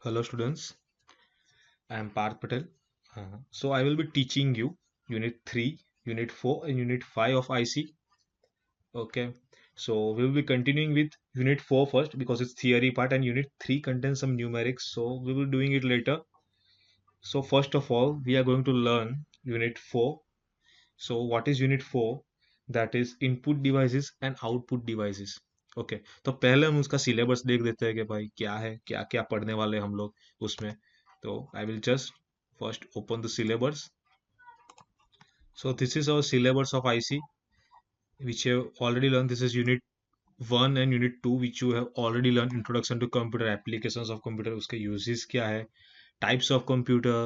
Hello students, I am Parth Patel. So I will be teaching you Unit 3, Unit 4 and Unit 5 of IC. Okay, so we will be continuing with Unit 4 first because it's theory part and Unit 3 contains some numerics. So we will be doing it later. So first of all, we are going to learn Unit 4. So what is Unit 4? That is input devices and output devices. Okay तो पहले हम उसका syllabus देख देते हैं कि भाई क्या है क्या क्या पढ़ने वाले हम लोग उसमें तो I will just first open the syllabus. So this is our syllabus of IC which you have already learned. This is unit 1 and unit 2 which you have already learned. Introduction to computer, applications of computer, उसके uses क्या है, types of computer,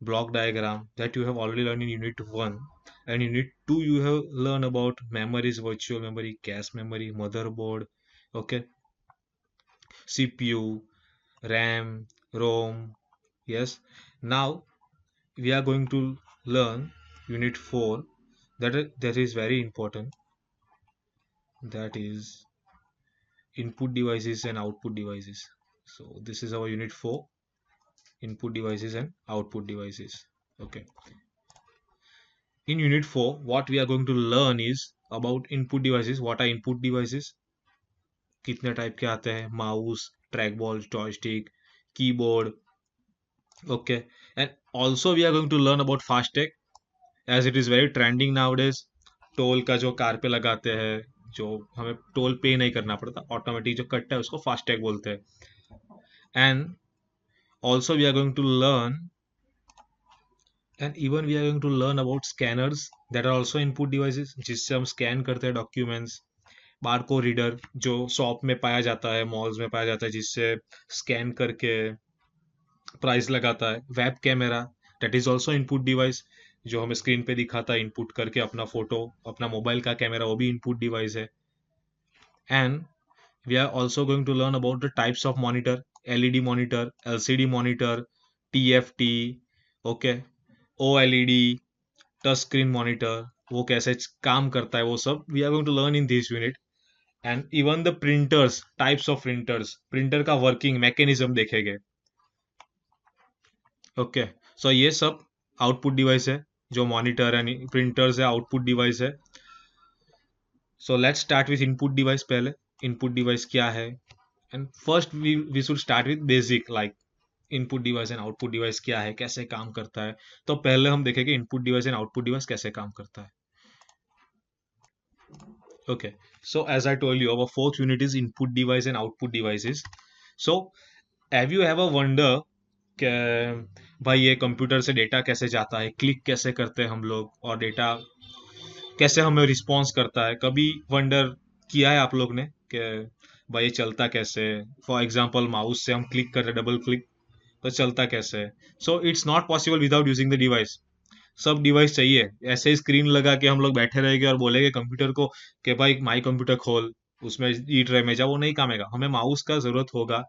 block diagram, that you have already learned in unit 1. And unit 2 you have learned about memories, virtual memory, cache memory, motherboard, okay, CPU, RAM, ROM. Yes, now we are going to learn unit 4 that is very important, that is input devices and output devices. So this is our unit 4, input devices and output devices. Okay, in unit 4 what we are going to learn is about input devices. What are input devices, कितने type के आते हैं, mouse, track ball, joystick, keyboard. Okay, and also we are going to learn about FASTag as it is very trending nowadays. Toll का जो car पे लगाते हैं, जो हमें टोल पे नहीं करना पड़ता, ऑटोमेटिक जो कट है उसको फास्टैग बोलते हैं. And also we are going to learn and even we are going to learn about scanners that are also input devices जिससे हम स्कैन करते हैं डॉक्यूमेंट्स. बारकोड रीडर जो शॉप में पाया जाता है, मॉल्स में पाया जाता है, जिससे स्कैन करके प्राइस लगाता है. Web camera that is also input device जो हमें स्क्रीन पे दिखाता है इनपुट करके अपना फोटो. अपना मोबाइल का कैमरा वो भी इनपुट डिवाइस है. And we are also going to learn about the types of monitor: LED monitor, LCD monitor, TFT, okay, OLED, touch screen monitor, वो कैसे काम करता है वो सब we are going to learn in this unit. And even the printers, types of printers, printer का working mechanism देखेंगे. Okay, so ये सब आउटपुट डिवाइस है, जो मॉनिटर एंड प्रिंटर्स है आउटपुट डिवाइस है. So let's start with input device. पहले input device क्या है, and first we should start with basic like input device and output device क्या है, कैसे काम करता है. तो पहले हम देखेंगे input device and output device कैसे काम करता है. Okay, so as I told you our fourth unit is input device and output devices. So have you have a wonder कि भाई ये कंप्यूटर से डेटा कैसे जाता है, क्लिक कैसे करते हैं हम लोग, और डेटा कैसे हमें रिस्पॉन्स करता है. कभी वंडर किया है आप लोग ने कि भाई ये चलता कैसे. फॉर एग्जांपल माउस से हम क्लिक कर रहे डबल क्लिक तो चलता कैसे. So it's not possible without using the device. सब डिवाइस चाहिए. ऐसे ही स्क्रीन लगा के हम लोग बैठे रहेंगे और बोलेंगे कंप्यूटर को कि भाई माई कंप्यूटर खोल, उसमें ई ट्रे में जा, वो नहीं कामेगा. हमें माउस का जरूरत होगा.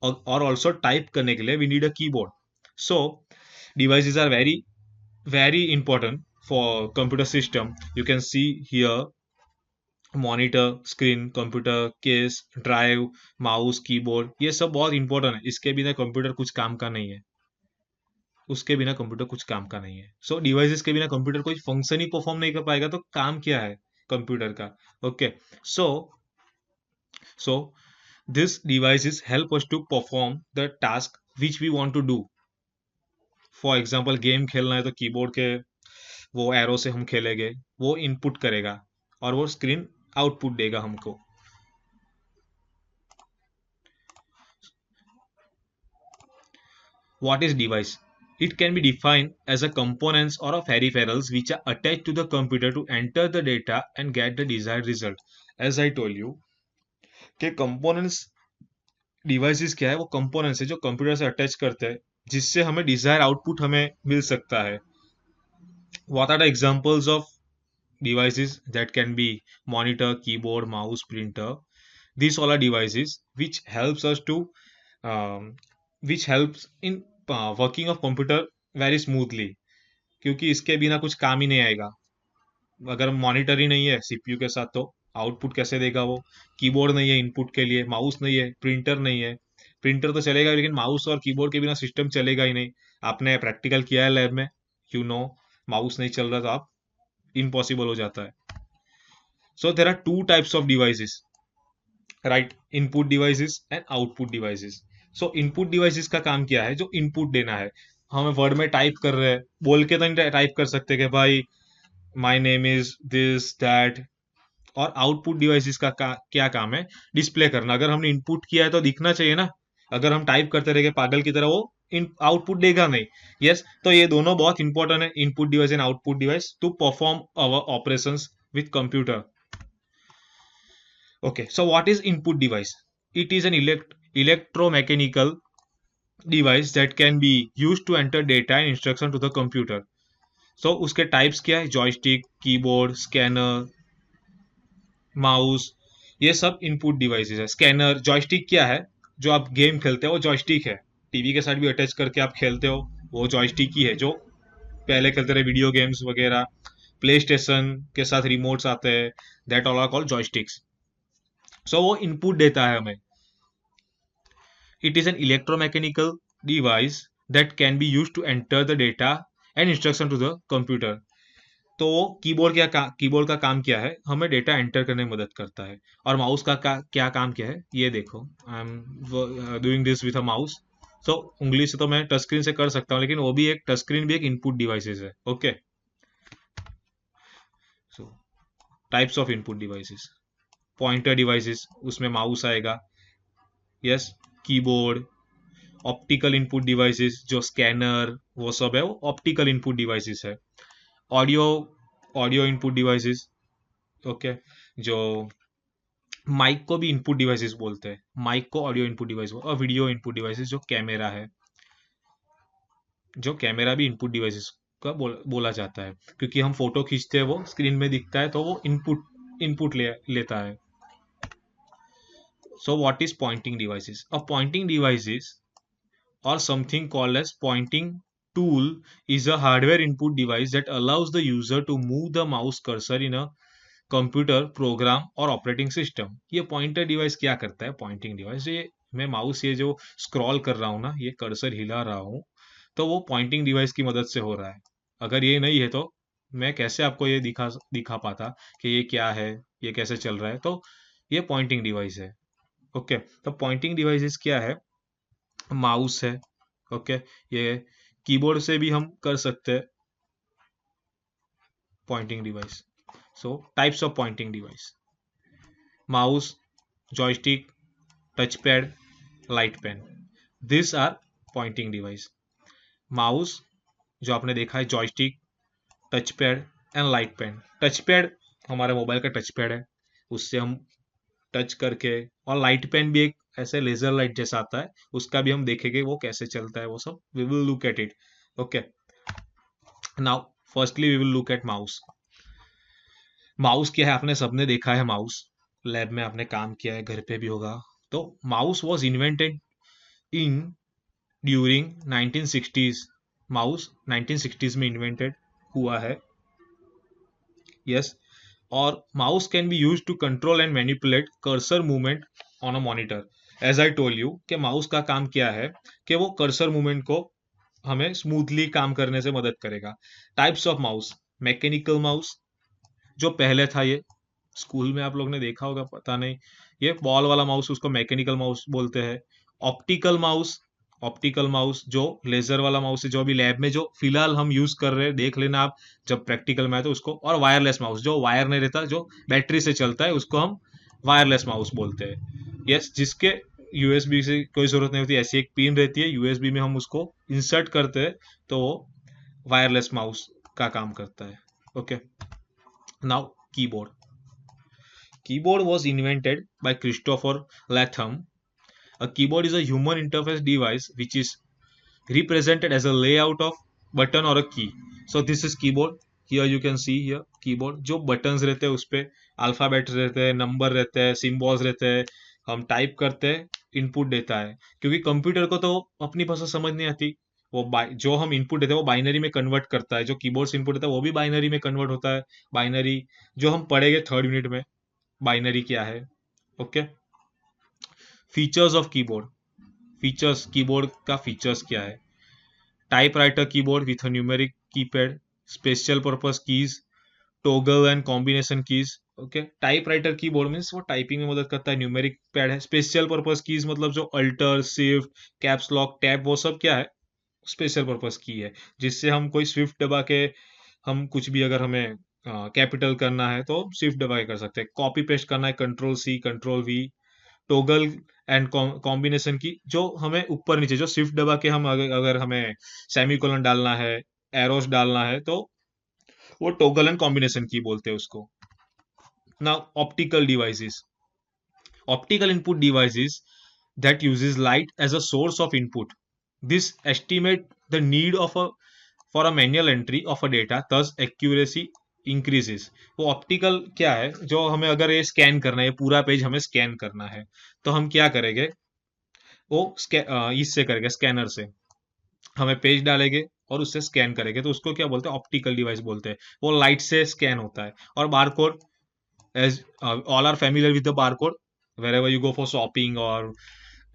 और ऑल्सो टाइप करने के लिए we need a keyboard. So devices are very important for computer system. You can see here monitor, screen, computer case, drive, mouse, keyboard, ये सब बहुत इंपॉर्टेंट है. इसके बिना कंप्यूटर कुछ काम का नहीं है. उसके बिना कंप्यूटर कुछ काम का नहीं है. सो डिवाइसेस के बिना कंप्यूटर कोई फंक्शन ही परफॉर्म नहीं कर पाएगा, तो काम क्या है कंप्यूटर का. Okay, so so this devices help us to perform the task which we want to do. For example game खेलना है तो कीबोर्ड के वो एरो से हम खेलेंगे, वो इनपुट करेगा और वो स्क्रीन आउटपुट देगा हमको. What is device? It can be defined as a components or a peripherals which are attached to the computer to enter the data and get the desired result. As I told you कि components devices क्या है, वो components है जो computer से attach करते हैं जिससे हमें डिजायर आउटपुट हमें मिल सकता है. What are the examples of devices that can be monitor, keyboard, mouse, printer? These all are devices which helps us to um, which helps in working of computer very smoothly. क्योंकि इसके बिना कुछ काम ही नहीं आएगा. अगर मॉनिटर ही नहीं है सीपीयू के साथ तो आउटपुट कैसे देगा वो. कीबोर्ड नहीं है इनपुट के लिए, माउस नहीं है, प्रिंटर नहीं है, प्रिंटर तो चलेगा लेकिन माउस और कीबोर्ड के बिना सिस्टम चलेगा ही नहीं। आपने प्रैक्टिकल किया है लैब में, यू नो, माउस नहीं चल रहा तो आप इम्पॉसिबल हो जाता है। So there are two types of devices, right, input devices and output devices. So input devices का काम क्या है, जो इनपुट देना है। हमें वर्ड में टाइप कर रहे हैं, बोल के तो नहीं टाइप कर सकते कि भाई my name is this that. और आउटपुट डिवाइसेस का क्या काम है, डिस्प्ले करना। अगर हमने इनपुट किया है तो दिखना चाहिए ना। अगर हम टाइप करते रहेंगे पागल की तरह, वो इन आउटपुट देगा नहीं। यस, तो ये दोनों बहुत इंपॉर्टेंट है, input device and output device, to perform our operations with computer. Okay, so what is input device? It is an electromechanical device that can be used to enter data and instruction to the computer. So उसके types क्या है, joystick, keyboard, scanner, mouse, ये सब input devices है। Scanner, joystick क्या है, जो आप गेम खेलते हो वो जॉयस्टिक है। टीवी के साथ भी अटैच करके आप खेलते हो, वो जॉयस्टिक ही है, जो पहले खेलते रहे वीडियो गेम्स वगैरह, प्ले स्टेशन के साथ रिमोट्स आते हैं, that all are called joysticks. So वो इनपुट देता है हमें। It is an electromechanical device that can be used to enter the data and instruction to the computer. तो वो कीबोर्ड का काम क्या है, हमें डेटा एंटर करने में मदद करता है। और माउस का क्या काम क्या है, ये देखो, I am doing this with a mouse. So उंगली से तो मैं टच स्क्रीन से कर सकता हूँ, लेकिन वो भी एक टच स्क्रीन भी एक इनपुट डिवाइसेस है। Okay, so types of input devices, pointer devices, उसमें माउस आएगा। Yes, keyboard, optical input devices, जो स्कैनर वो सब है, वो ऑप्टिकल इनपुट डिवाइसेस है। Audio audio input devices, okay, जो माइक को भी इनपुट डिवाइसेस बोलते हैं, माइक को ऑडियो इनपुट डिवाइस। और वीडियो इनपुट डिवाइसेस, जो कैमरा है, जो कैमरा भी इनपुट डिवाइसेस का बोला जाता है, क्योंकि हम फोटो खींचते हैं, वो स्क्रीन में दिखता है, तो वो इनपुट लेता है। So what is pointing devices? A pointing devices or something called as pointing tool is a hardware input device that allows the user to move the mouse cursor in a computer program or operating system. ये pointer device क्या करता है? Pointing device, ये मैं mouse ये जो scroll कर रहा हूँ ना, ये कर्सर हिला रहा हूँ, तो वो पॉइंटिंग डिवाइस की मदद से हो रहा है। अगर ये नहीं है तो मैं कैसे आपको ये दिखा पाता कि ये क्या है, ये कैसे चल रहा है। तो ये पॉइंटिंग डिवाइस है। ओके, तो पॉइंटिंग डिवाइसेस क्या है? माउस है, ओके, ये कीबोर्ड से भी हम कर सकते हैं pointing device. So types of pointing device, mouse, joystick, touch pad, light pen, this are pointing device. Mouse जो आपने देखा है, joystick, touch pad and light pen. Touch pad हमारे मोबाइल का टच पैड है, उससे हम टच करके, और लाइट पेन भी एक ऐसे लेजर लाइट जैसा आता है, उसका भी हम देखेंगे वो कैसे चलता है, वो सब we will look at it. Okay, now firstly we will look at mouse. Mouse क्या है, आपने सबने देखा है माउस, लैब में आपने काम किया है, घर पे भी होगा। तो mouse was invented in during 1960s। Mouse 1960s में इन्वेंटेड हुआ है। यस, और mouse can be use to control and manipulate cursor movement on a monitor. As I told you कि माउस का काम क्या है, कि वो कर्सर मूवमेंट को हमें स्मूथली काम करने से मदद करेगा। Types of mouse, mechanical mouse, जो पहले था, ये स्कूल में आप लोग ने देखा होगा, पता नहीं, ये बॉल वाला माउस, उसको मैकेनिकल माउस बोलते हैं। ऑप्टिकल माउस, ऑप्टिकल माउस जो लेजर वाला माउस है, जो अभी लैब में जो फिलहाल हम यूज कर रहे हैं, देख लेना आप जब प्रैक्टिकल में आए तो उसको। और वायरलेस माउस, जो वायर नहीं रहता, जो बैटरी से चलता है, उसको हम वायरलेस माउस बोलते हैं। यस, जिसके यूएसबी से कोई जरूरत नहीं होती, ऐसी एक पिन रहती है, यूएसबी में हम उसको इंसर्ट करते हैं, तो वो वायरलेस माउस का काम करता है। Okay, now keyboard. Keyboard was invented by Christopher Latham. A keyboard is a human interface device which is represented as a layout of button or a key. So this is keyboard. Here you can see here keyboard. जो buttons रहते हैं उस पे alphabet रहते हैं, number रहते हैं, symbols रहते हैं, हम टाइप करते हैं, इनपुट देता है। क्योंकि कंप्यूटर को तो अपनी भाषा समझ नहीं आती, वो जो हम इनपुट देते हैं वो बाइनरी में कन्वर्ट करता है। जो कीबोर्ड से इनपुट देता है वो भी बाइनरी में कन्वर्ट होता है। बाइनरी जो हम पढ़ेंगे थर्ड यूनिट में, बाइनरी क्या है। Okay, features of keyboard. Features, keyboard का फीचर्स क्या है। Typewriter keyboard with numeric keypad, special purpose keys, toggle and combination keys. Okay, typewriter keyboard means वो टाइपिंग में मदद करता है, न्यूमेरिक पैड है। स्पेशल पर्पस कीज मतलब जो alter, shift, caps lock, tab, वो सब क्या है, स्पेशल पर्पस की है, जिससे हम कोई स्विफ्ट दबा के हम कुछ भी, अगर हमें कैपिटल करना है तो शिफ्ट दबा के कर सकते हैं। कॉपी पेस्ट करना है, control C, control V. Toggle and combination key, जो हमें ऊपर नीचे, जो शिफ्ट दबा के हम अगर हमें सेमीकोलन डालना है, एरोस डालना है, तो वो टोगल एंड कॉम्बिनेशन की बोलते हैं उसको। ना optical devices, optical input devices that uses light as a source of input. This estimate the need of a for a manual entry of a data, thus accuracy increases. वो optical क्या है, जो हमें अगर ये स्कैन करना है, ये पूरा पेज हमें स्कैन करना है, तो हम क्या करेंगे, वो इससे करेंगे, स्कैनर से हमें पेज डालेंगे और उससे स्कैन करेंगे, तो उसको क्या बोलते हैं, ऑप्टिकल डिवाइस बोलते हैं। वो लाइट से स्कैन होता है। और barcode, as all are familiar with the barcode, wherever you go for shopping or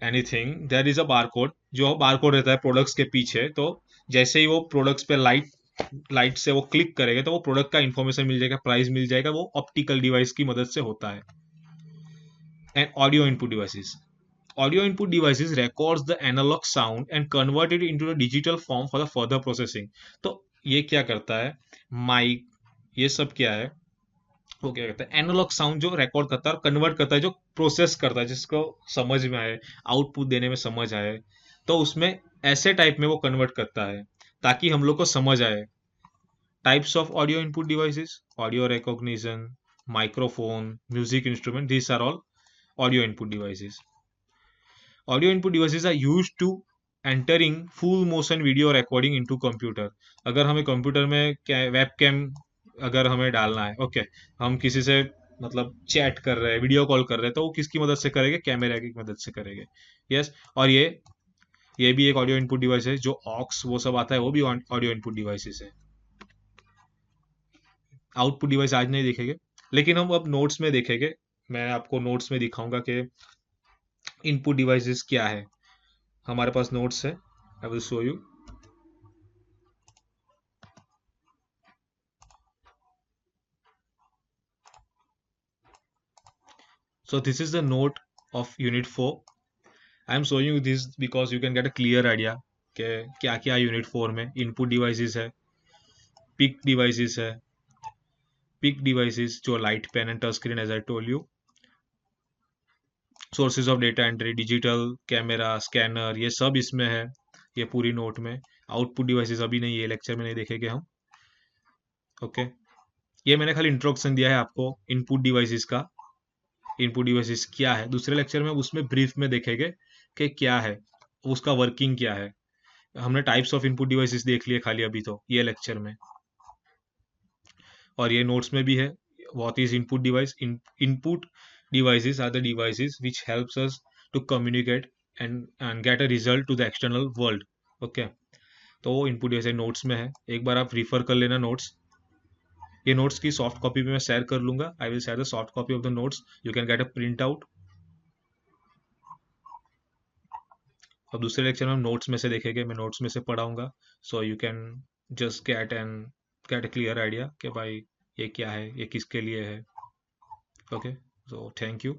anything, there is a barcode, जो बारकोड रहता है प्रोडक्ट्स के पीछे। तो जैसे ही वो प्रोडक्ट्स पे लाइट से वो क्लिक करेगा, तो वो प्रोडक्ट का इंफॉर्मेशन मिल जाएगा, प्राइस मिल जाएगा, वो ऑप्टिकल डिवाइस की मदद से होता है। And audio input devices, audio input devices records the analog sound and convert it into a digital form for the further processing। तो ये क्या करता है, माइक, ये सब क्या है, वो क्या करता है, एनालॉग साउंड जो रिकॉर्ड करता है और कन्वर्ट करता है, जो प्रोसेस करता है, जिसको समझ में आए, आउटपुट देने में समझ आए, तो उसमें ऐसे टाइप में वो कन्वर्ट करता है ताकि हम लोग को समझ आए। Types of audio input devices, audio recognition, microphone, music instrument, this are all audio input devices. Audio input devices are used to entering full motion video recording into computer. अगर हमें कंप्यूटर में वेब कैम अगर हमें डालना है, okay, हम किसी से मतलब चैट कर रहे हैं, वीडियो कॉल कर रहे हैं, तो वो किसकी मदद से करेंगे, कैमरा की मदद से करेंगे। यस, और ये भी एक ऑडियो इनपुट डिवाइस है, जो ऑक्स वो सब आता है, वो भी ऑडियो इनपुट डिवाइसेस है। आउटपुट डिवाइस आज नहीं देखेंगे, लेकिन हम अब नोट्स में देखेंगे। मैं आपको नोट्स में दिखाऊंगा कि इनपुट डिवाइसेस क्या है। हमारे पास नोट्स है, I will show you. So this is the note of unit 4. I am showing you this because you can get a clear idea कि क्या क्या यूनिट 4 में इनपुट डिवाइसेस है, पिक डिवाइसेस है। पिक डिवाइसेस जो light pen and touch screen, as I told you. Sources of data entry, digital camera, scanner, ये सब इसमें है, ये पूरी नोट में। आउटपुट डिवाइसेस अभी नहीं, ये लेक्चर में नहीं देखेंगे हम। ओके, ये मैंने खाली इंट्रोडक्शन दिया है आपको इनपुट डिवाइसेस का। इनपुट डिवाइसेस क्या है, दूसरे लेक्चर में उसमें ब्रीफ में देखेंगे कि क्या है, उसका वर्किंग क्या है। हमने टाइप्स ऑफ इनपुट डिवाइसेस देख लिए खाली अभी तो ये लेक्चर में, और ये नोट्स में भी है। What is input device, input devices are the devices which helps us to communicate and get a result to the external world. Okay, तो वो इनपुट डिवाइस नोट्स में है, एक बार आप रिफर कर लेना नोट्स। ये नोट्स की सॉफ्ट कॉपी भी मैं शेयर कर लूंगा, I will share the soft copy of the notes, you can get a print out. अब दूसरे लेक्चर में हम नोट्स में से देखेंगे, मैं नोट्स में से पढ़ाऊंगा, so you can just get a clear idea कि भाई ये क्या है, ये किसके लिए है। Okay, so thank you.